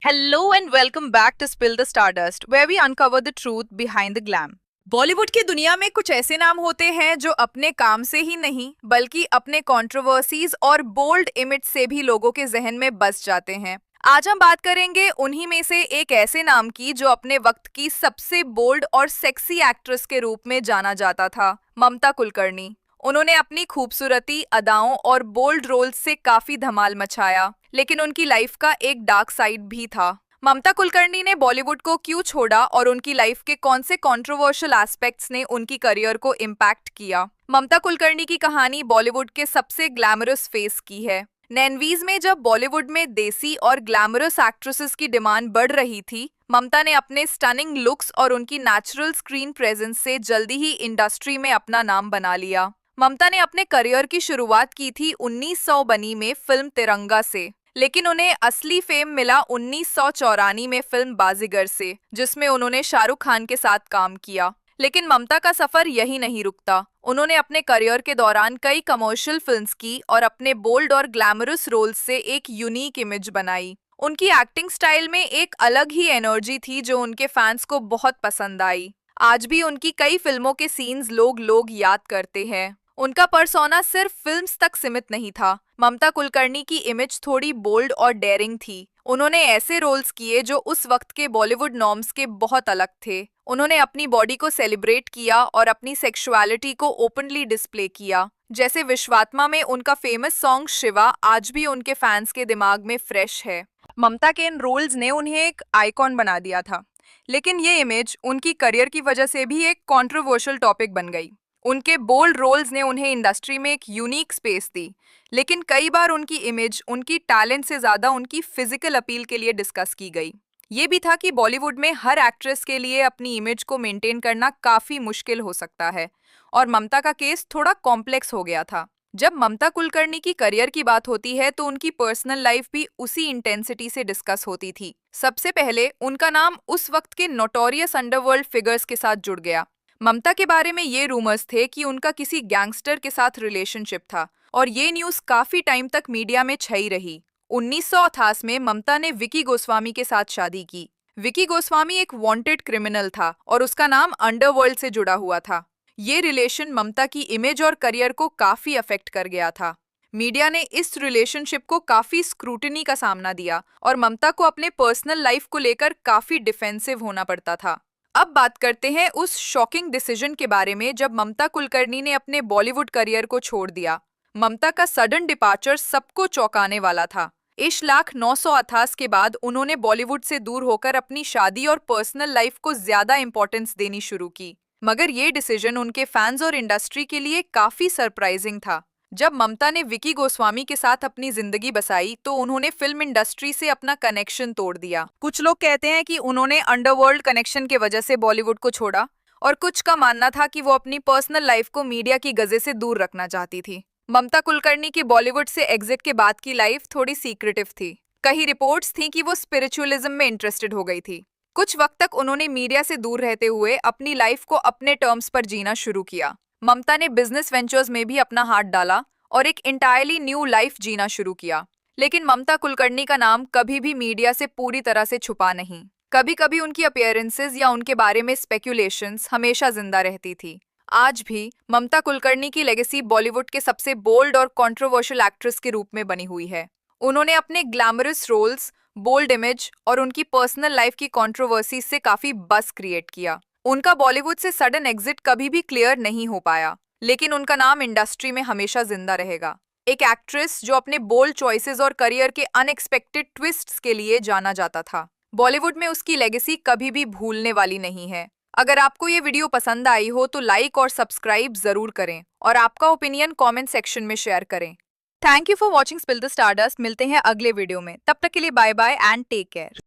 Hello and welcome back to Spill the Stardust, where we uncover the truth behind the glam. Bollywood की दुनिया में कुछ ऐसे नाम होते हैं जो अपने काम से ही नहीं बल्कि अपने कंट्रोवर्सीज और बोल्ड इमेज से भी लोगों के जहन में बस जाते हैं। आज हम बात करेंगे उन्हीं में से एक ऐसे नाम की जो अपने वक्त की सबसे बोल्ड और सेक्सी एक्ट्रेस के रूप में जाना जाता था, ममता कुलकर्णी। उन्होंने अपनी खूबसूरती, अदाओं और बोल्ड रोल्स से काफी धमाल मचाया, लेकिन उनकी लाइफ का एक डार्क साइड भी था। ममता कुलकर्णी ने बॉलीवुड को क्यों छोड़ा और उनकी लाइफ के कौन से कंट्रोवर्शियल एस्पेक्ट्स ने उनकी करियर को इम्पैक्ट किया। ममता कुलकर्णी की कहानी बॉलीवुड के सबसे ग्लैमरस फेस की है। 90s में जब बॉलीवुड में देसी और ग्लैमरस एक्ट्रेसेस की डिमांड बढ़ रही थी, ममता ने अपने स्टनिंग लुक्स और उनकी नेचुरल स्क्रीन प्रेजेंस से जल्दी ही इंडस्ट्री में अपना नाम बना लिया। ममता ने अपने करियर की शुरुआत की थी 1900 बनी में फिल्म तिरंगा से, लेकिन उन्हें असली फेम मिला 1984 में फिल्म बाजीगर से, जिसमें उन्होंने शाहरुख खान के साथ काम किया। लेकिन ममता का सफर यही नहीं रुकता। उन्होंने अपने करियर के दौरान कई कमर्शियल फिल्म्स की और अपने बोल्ड और ग्लैमरस रोल्स से एक यूनिक इमेज बनाई। उनकी एक्टिंग स्टाइल में एक अलग ही एनर्जी थी जो उनके फैंस को बहुत पसंद आई। आज भी उनकी कई फिल्मों के सीन्स लोग याद करते हैं। उनका पर्सोना सिर्फ फिल्म्स तक सीमित नहीं था। ममता कुलकर्णी की इमेज थोड़ी बोल्ड और डेयरिंग थी। उन्होंने ऐसे रोल्स किए जो उस वक्त के बॉलीवुड नॉर्म्स के बहुत अलग थे। उन्होंने अपनी बॉडी को सेलिब्रेट किया और अपनी सेक्सुअलिटी को ओपनली डिस्प्ले किया। जैसे विश्वात्मा में उनका फेमस सॉन्ग शिवा आज भी उनके फैंस के दिमाग में फ्रेश है। ममता के इन रोल्स ने उन्हें एक आइकॉन बना दिया था, लेकिन ये इमेज उनकी करियर की वजह से भी एक कंट्रोवर्शियल टॉपिक बन गई। उनके बोल्ड रोल्स ने उन्हें इंडस्ट्री में एक यूनिक स्पेस दी, लेकिन कई बार उनकी इमेज उनकी टैलेंट से ज़्यादा उनकी फिजिकल अपील के लिए डिस्कस की गई। ये भी था कि बॉलीवुड में हर एक्ट्रेस के लिए अपनी इमेज को मेंटेन करना काफ़ी मुश्किल हो सकता है, और ममता का केस थोड़ा कॉम्प्लेक्स हो गया था। जब ममता कुलकर्णी की करियर की बात होती है तो उनकी पर्सनल लाइफ भी उसी इंटेंसिटी से डिस्कस होती थी। सबसे पहले उनका नाम उस वक्त के नोटोरियस अंडरवर्ल्ड फिगर्स के साथ जुड़ गया। ममता के बारे में ये रूमर्स थे कि उनका किसी गैंगस्टर के साथ रिलेशनशिप था, और ये न्यूज़ काफ़ी टाइम तक मीडिया में छई रही। 1988 में ममता ने विकी गोस्वामी के साथ शादी की। विकी गोस्वामी एक वांटेड क्रिमिनल था और उसका नाम अंडरवर्ल्ड से जुड़ा हुआ था। ये रिलेशन ममता की इमेज और करियर को काफ़ी अफेक्ट कर गया था। मीडिया ने इस रिलेशनशिप को काफ़ी स्क्रूटनी का सामना दिया और ममता को अपने पर्सनल लाइफ को लेकर काफ़ी डिफेंसिव होना पड़ता था। अब बात करते हैं उस शॉकिंग डिसीजन के बारे में जब ममता कुलकर्णी ने अपने बॉलीवुड करियर को छोड़ दिया। ममता का सडन डिपार्चर सबको चौंकाने वाला था। इश्क 988 के बाद उन्होंने बॉलीवुड से दूर होकर अपनी शादी और पर्सनल लाइफ को ज्यादा इंपॉर्टेंस देनी शुरू की। मगर ये डिसीजन उनके फैंस और इंडस्ट्री के लिए काफी सरप्राइजिंग था। जब ममता ने विकी गोस्वामी के साथ अपनी जिंदगी बसाई तो उन्होंने फिल्म इंडस्ट्री से अपना कनेक्शन तोड़ दिया। कुछ लोग कहते हैं कि उन्होंने अंडरवर्ल्ड कनेक्शन के वजह से बॉलीवुड को छोड़ा, और कुछ का मानना था कि वो अपनी पर्सनल लाइफ को मीडिया की गजे से दूर रखना चाहती थी। ममता कुलकर्णी की बॉलीवुड से एग्जिट के बाद की लाइफ थोड़ी सीक्रेटिव थी। कई रिपोर्ट्स थीं कि वो स्पिरिचुअलिज्म में इंटरेस्टेड हो गई थी। कुछ वक्त तक उन्होंने मीडिया से दूर रहते हुए अपनी लाइफ को अपने टर्म्स पर जीना शुरू किया। ममता ने बिजनेस वेंचर्स में भी अपना हाथ डाला और एक इंटायरली न्यू लाइफ जीना शुरू किया। लेकिन ममता कुलकर्णी का नाम कभी भी मीडिया से पूरी तरह से छुपा नहीं। कभी कभी उनकी अपीयरेंसेस या उनके बारे में स्पेक्यूलेशंस हमेशा जिंदा रहती थी। आज भी ममता कुलकर्णी की लेगेसी बॉलीवुड के सबसे बोल्ड और कंट्रोवर्शियल एक्ट्रेस के रूप में बनी हुई है। उन्होंने अपने ग्लैमरस रोल्स, बोल्ड इमेज और उनकी पर्सनल लाइफ की कंट्रोवर्सी से काफी बस क्रिएट किया। उनका बॉलीवुड से सडन एग्जिट कभी भी क्लियर नहीं हो पाया, लेकिन उनका नाम इंडस्ट्री में हमेशा जिंदा रहेगा। एक एक्ट्रेस जो अपने बोल्ड चॉइसेस और करियर के अनएक्सपेक्टेड ट्विस्ट्स के लिए जाना जाता था। बॉलीवुड में उसकी लेगेसी कभी भी भूलने वाली नहीं है। अगर आपको ये वीडियो पसंद आई हो तो लाइक और सब्सक्राइब जरूर करें, और आपका ओपिनियन कमेंट सेक्शन में शेयर करें। Thank you for watching spill the stardust. मिलते हैं अगले वीडियो में, तब तक के लिए bye bye and take care.